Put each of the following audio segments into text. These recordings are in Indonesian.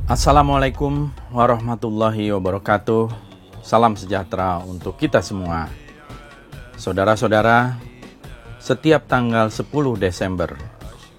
Assalamualaikum warahmatullahi wabarakatuh. Salam sejahtera untuk kita semua. Saudara-saudara, setiap tanggal 10 Desember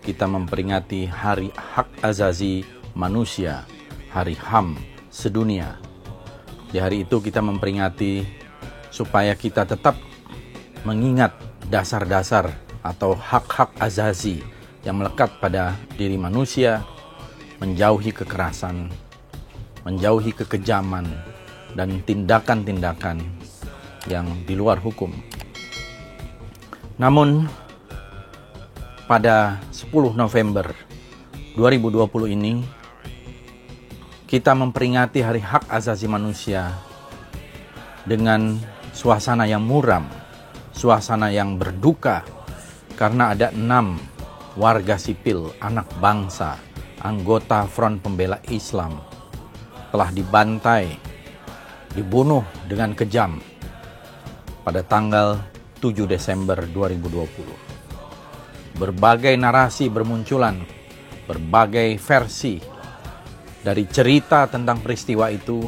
kita memperingati Hari Hak Azazi Manusia, Hari HAM sedunia. Di hari itu kita memperingati supaya kita tetap mengingat dasar-dasar atau hak-hak azazi yang melekat pada diri manusia, menjauhi kekerasan, menjauhi kekejaman, dan tindakan-tindakan yang di luar hukum. Namun, pada 10 November 2020 ini, kita memperingati Hari Hak Azazi Manusia dengan suasana yang muram, suasana yang berduka, karena ada 6 warga sipil, anak bangsa, anggota Front Pembela Islam telah dibantai, dibunuh dengan kejam pada tanggal 7 Desember 2020. Berbagai narasi bermunculan, berbagai versi dari cerita tentang peristiwa itu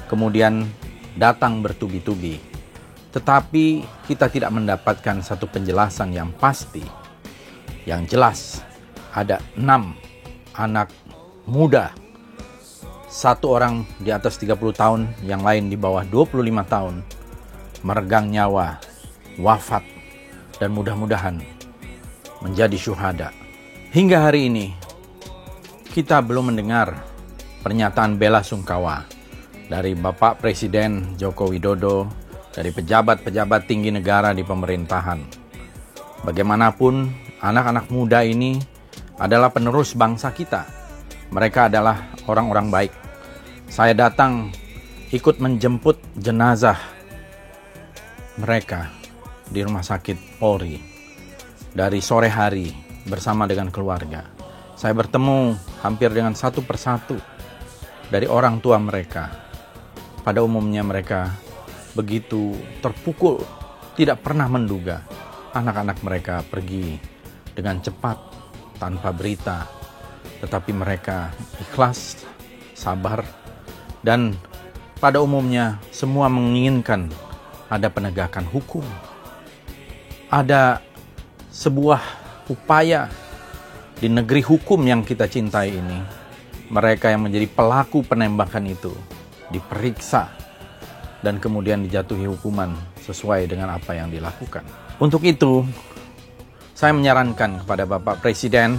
kemudian datang bertubi-tubi. Tetapi kita tidak mendapatkan satu penjelasan yang pasti. Yang jelas ada 6 anak muda, 1 orang di atas 30 tahun, yang lain di bawah 25 tahun, meregang nyawa, wafat, dan mudah-mudahan menjadi syuhada. Hingga hari ini, kita belum mendengar pernyataan bela sungkawa dari Bapak Presiden Joko Widodo, dari pejabat-pejabat tinggi negara di pemerintahan. Bagaimanapun, anak-anak muda ini adalah penerus bangsa kita. Mereka adalah orang-orang baik. Saya datang ikut menjemput jenazah mereka di rumah sakit Polri dari sore hari bersama dengan keluarga. Saya bertemu hampir dengan satu persatu dari orang tua mereka. Pada umumnya mereka begitu terpukul, tidak pernah menduga anak-anak mereka pergi dengan cepat tanpa berita, tetapi mereka ikhlas, sabar, dan pada umumnya semua menginginkan ada penegakan hukum. Ada sebuah upaya di negeri hukum yang kita cintai ini, mereka yang menjadi pelaku penembakan itu diperiksa dan kemudian dijatuhi hukuman sesuai dengan apa yang dilakukan. Untuk itu, saya menyarankan kepada Bapak Presiden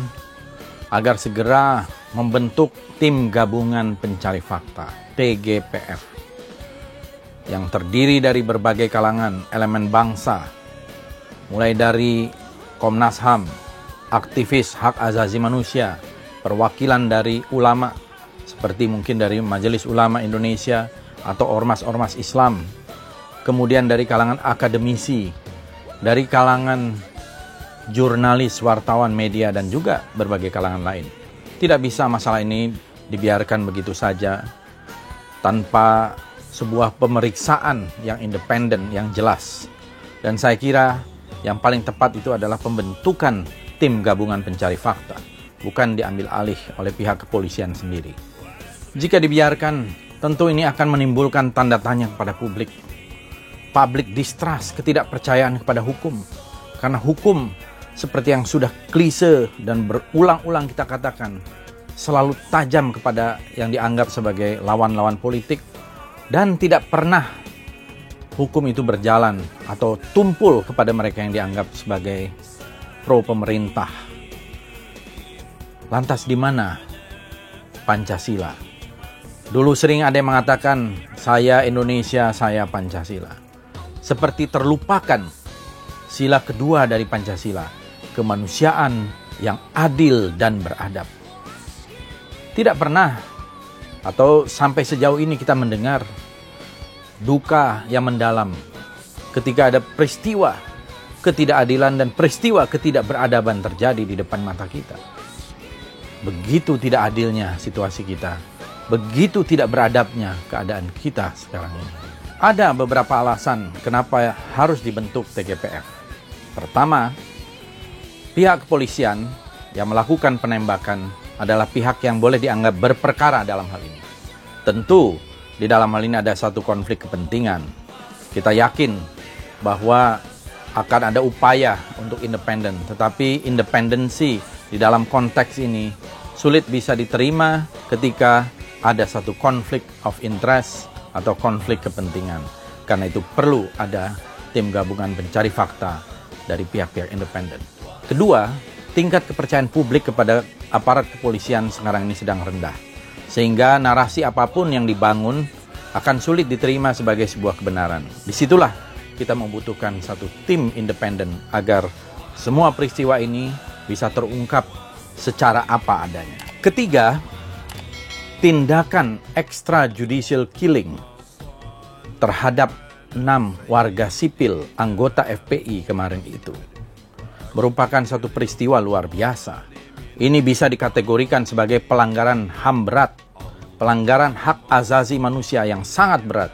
agar segera membentuk tim gabungan pencari fakta, TGPF, yang terdiri dari berbagai kalangan elemen bangsa, mulai dari Komnas HAM, aktivis hak azazi manusia, perwakilan dari ulama, seperti mungkin dari Majelis Ulama Indonesia atau ormas-ormas Islam, kemudian dari kalangan akademisi, dari kalangan jurnalis, wartawan, media, dan juga berbagai kalangan lain. Tidak bisa masalah ini dibiarkan begitu saja tanpa sebuah pemeriksaan yang independen, yang jelas. Dan saya kira yang paling tepat itu adalah pembentukan tim gabungan pencari fakta, bukan diambil alih oleh pihak kepolisian sendiri. Jika dibiarkan, tentu ini akan menimbulkan tanda tanya kepada publik. Public distrust, ketidakpercayaan kepada hukum. Karena hukum, seperti yang sudah klise dan berulang-ulang kita katakan, selalu tajam kepada yang dianggap sebagai lawan-lawan politik, dan tidak pernah hukum itu berjalan atau tumpul kepada mereka yang dianggap sebagai pro pemerintah. Lantas di mana Pancasila? Dulu sering ada yang mengatakan, saya Indonesia, saya Pancasila. Seperti terlupakan sila kedua dari Pancasila, kemanusiaan yang adil dan beradab. Tidak pernah atau sampai sejauh ini kita mendengar duka yang mendalam ketika ada peristiwa ketidakadilan dan peristiwa ketidakberadaban terjadi di depan mata kita. Begitu tidak adilnya situasi kita, begitu tidak beradabnya keadaan kita sekarang ini. Ada beberapa alasan kenapa harus dibentuk TGPF. Pertama, pihak kepolisian yang melakukan penembakan adalah pihak yang boleh dianggap berperkara dalam hal ini. Tentu di dalam hal ini ada satu konflik kepentingan. Kita yakin bahwa akan ada upaya untuk independen, tetapi independensi di dalam konteks ini sulit bisa diterima ketika ada satu konflik of interest atau konflik kepentingan. Karena itu perlu ada tim gabungan pencari fakta dari pihak-pihak independen. Kedua, tingkat kepercayaan publik kepada aparat kepolisian sekarang ini sedang rendah. Sehingga narasi apapun yang dibangun akan sulit diterima sebagai sebuah kebenaran. Disitulah kita membutuhkan satu tim independen agar semua peristiwa ini bisa terungkap secara apa adanya. Ketiga, tindakan extrajudicial killing terhadap 6 warga sipil anggota FPI kemarin itu merupakan satu peristiwa luar biasa. Ini bisa dikategorikan sebagai pelanggaran HAM berat, pelanggaran hak asasi manusia yang sangat berat.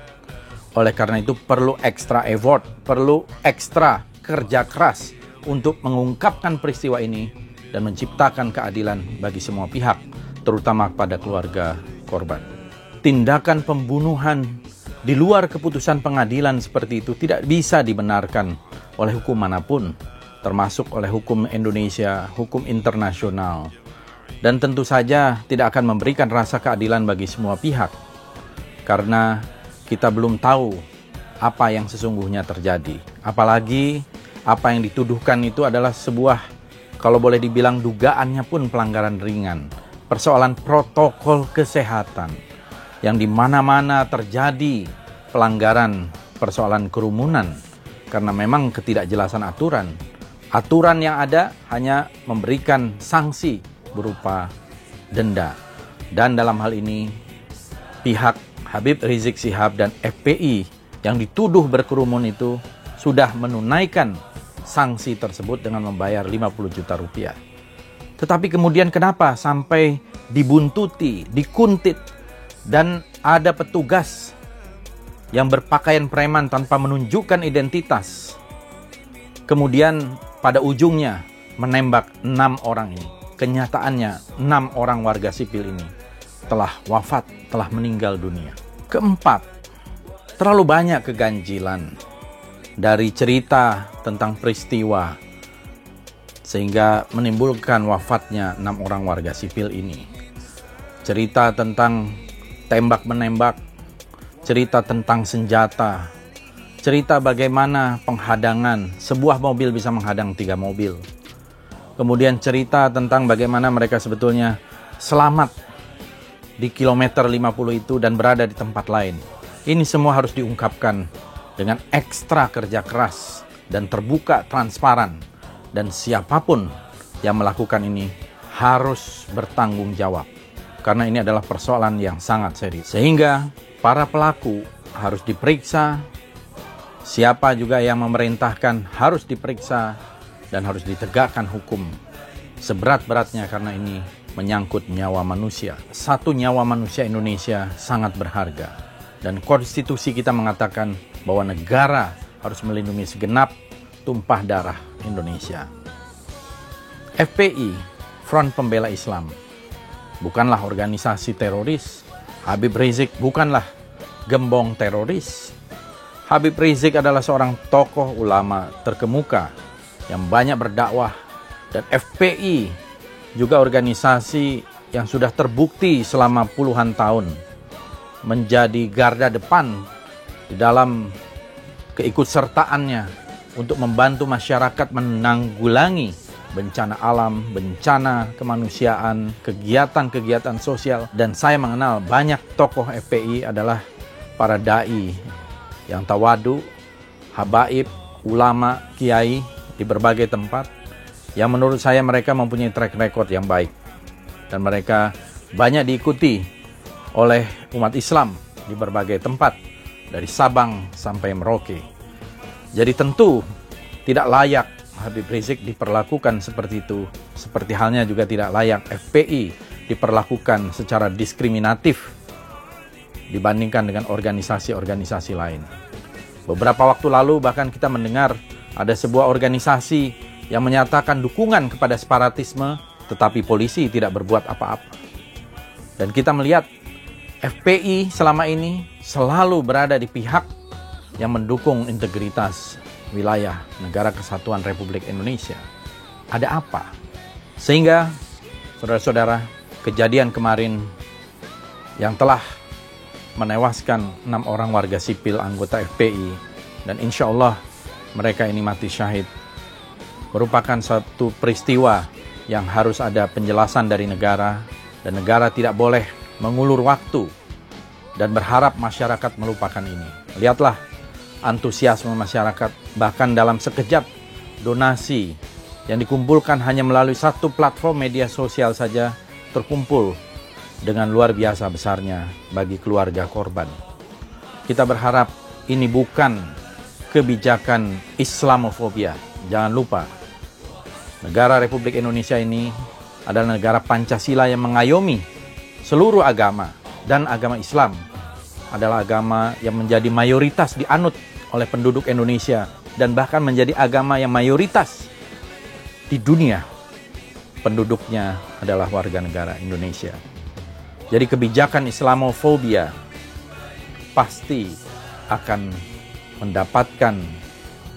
Oleh karena itu perlu extra effort, perlu ekstra kerja keras untuk mengungkapkan peristiwa ini dan menciptakan keadilan bagi semua pihak, terutama kepada keluarga korban. Tindakan pembunuhan di luar keputusan pengadilan seperti itu tidak bisa dibenarkan oleh hukum manapun, termasuk oleh hukum Indonesia, hukum internasional. Dan tentu saja tidak akan memberikan rasa keadilan bagi semua pihak, karena kita belum tahu apa yang sesungguhnya terjadi. Apalagi apa yang dituduhkan itu adalah sebuah, kalau boleh dibilang dugaannya pun pelanggaran ringan. Persoalan protokol kesehatan yang di mana-mana terjadi pelanggaran, persoalan kerumunan karena memang ketidakjelasan aturan. Aturan yang ada hanya memberikan sanksi berupa denda. Dan dalam hal ini pihak Habib Rizik Syihab dan FPI yang dituduh berkerumun itu sudah menunaikan sanksi tersebut dengan membayar 50 juta rupiah. Tetapi kemudian kenapa sampai dibuntuti, dikuntit, dan ada petugas yang berpakaian preman tanpa menunjukkan identitas, kemudian pada ujungnya menembak 6 orang ini. Kenyataannya 6 orang warga sipil ini telah wafat, telah meninggal dunia. Keempat, terlalu banyak keganjilan dari cerita tentang peristiwa sehingga menimbulkan wafatnya 6 orang warga sipil ini. Cerita tentang tembak-menembak, cerita tentang senjata, cerita bagaimana penghadangan, sebuah mobil bisa menghadang 3 mobil. Kemudian cerita tentang bagaimana mereka sebetulnya selamat di kilometer 50 itu dan berada di tempat lain. Ini semua harus diungkapkan dengan ekstra kerja keras dan terbuka, transparan. Dan siapapun yang melakukan ini harus bertanggung jawab. Karena ini adalah persoalan yang sangat serius. Sehingga para pelaku harus diperiksa, siapa juga yang memerintahkan harus diperiksa, dan harus ditegakkan hukum seberat-beratnya karena ini menyangkut nyawa manusia. Satu nyawa manusia Indonesia sangat berharga. Dan konstitusi kita mengatakan bahwa negara harus melindungi segenap tumpah darah Indonesia. FPI, Front Pembela Islam, bukanlah organisasi teroris. Habib Rizik bukanlah gembong teroris. Habib Rizik adalah seorang tokoh ulama terkemuka yang banyak berdakwah. Dan FPI juga organisasi yang sudah terbukti selama puluhan tahun menjadi garda depan di dalam keikutsertaannya untuk membantu masyarakat menanggulangi bencana alam, bencana kemanusiaan, kegiatan-kegiatan sosial. Dan saya mengenal banyak tokoh FPI adalah para da'i yang tawadu, habaib, ulama, kiai di berbagai tempat, yang menurut saya mereka mempunyai track record yang baik. Dan mereka banyak diikuti oleh umat Islam di berbagai tempat, dari Sabang sampai Merauke. Jadi tentu tidak layak Habib Rizik diperlakukan seperti itu. Seperti halnya juga tidak layak FPI diperlakukan secara diskriminatif dibandingkan dengan organisasi-organisasi lain. Beberapa waktu lalu bahkan kita mendengar ada sebuah organisasi yang menyatakan dukungan kepada separatisme, tetapi polisi tidak berbuat apa-apa. Dan kita melihat FPI selama ini selalu berada di pihak yang mendukung integritas wilayah Negara Kesatuan Republik Indonesia. Ada apa? Sehingga, saudara-saudara, kejadian kemarin yang telah menewaskan 6 orang warga sipil anggota FPI, dan insya Allah mereka ini mati syahid, merupakan satu peristiwa yang harus ada penjelasan dari negara, dan negara tidak boleh mengulur waktu dan berharap masyarakat melupakan ini. Lihatlah antusiasme masyarakat, bahkan dalam sekejap donasi yang dikumpulkan hanya melalui satu platform media sosial saja terkumpul dengan luar biasa besarnya bagi keluarga korban. Kita berharap ini bukan kebijakan Islamofobia. Jangan lupa, negara Republik Indonesia ini adalah negara Pancasila yang mengayomi seluruh agama, dan agama Islam adalah agama yang menjadi mayoritas dianut oleh penduduk Indonesia, dan bahkan menjadi agama yang mayoritas di dunia penduduknya adalah warga negara Indonesia. Jadi kebijakan Islamofobia pasti akan mendapatkan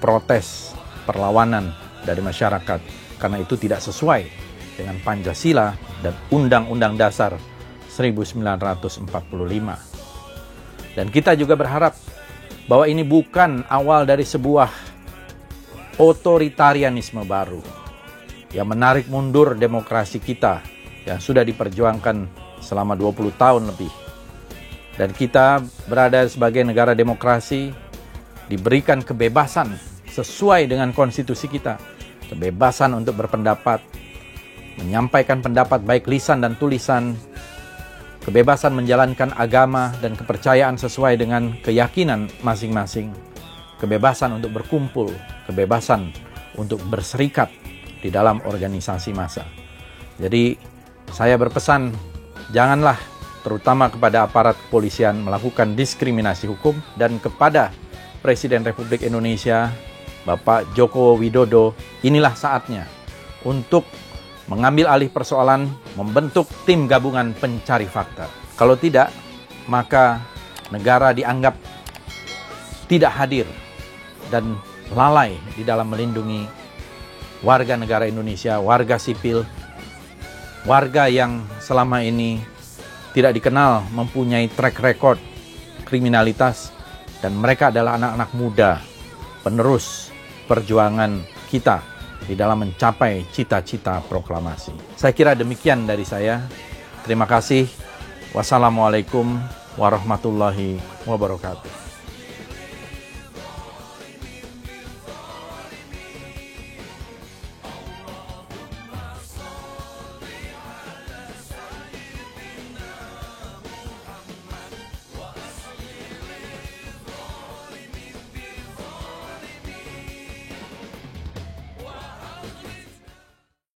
protes, perlawanan dari masyarakat, karena itu tidak sesuai dengan Pancasila dan Undang-Undang Dasar 1945. Dan kita juga berharap bahwa ini bukan awal dari sebuah otoritarianisme baru yang menarik mundur demokrasi kita yang sudah diperjuangkan selama 20 tahun lebih. Dan kita berada sebagai negara demokrasi, diberikan kebebasan sesuai dengan konstitusi kita. Kebebasan untuk berpendapat, menyampaikan pendapat baik lisan dan tulisan, kebebasan menjalankan agama dan kepercayaan sesuai dengan keyakinan masing-masing, kebebasan untuk berkumpul, kebebasan untuk berserikat di dalam organisasi massa. Jadi saya berpesan, janganlah terutama kepada aparat kepolisian melakukan diskriminasi hukum, dan kepada Presiden Republik Indonesia Bapak Joko Widodo, inilah saatnya untuk mengambil alih persoalan, membentuk tim gabungan pencari fakta. Kalau tidak, maka negara dianggap tidak hadir dan lalai di dalam melindungi warga negara Indonesia, warga sipil, warga yang selama ini tidak dikenal mempunyai track record kriminalitas, dan mereka adalah anak-anak muda, penerus perjuangan kita di dalam mencapai cita-cita proklamasi. Saya kira demikian dari saya. Terima kasih. Wassalamualaikum warahmatullahi wabarakatuh.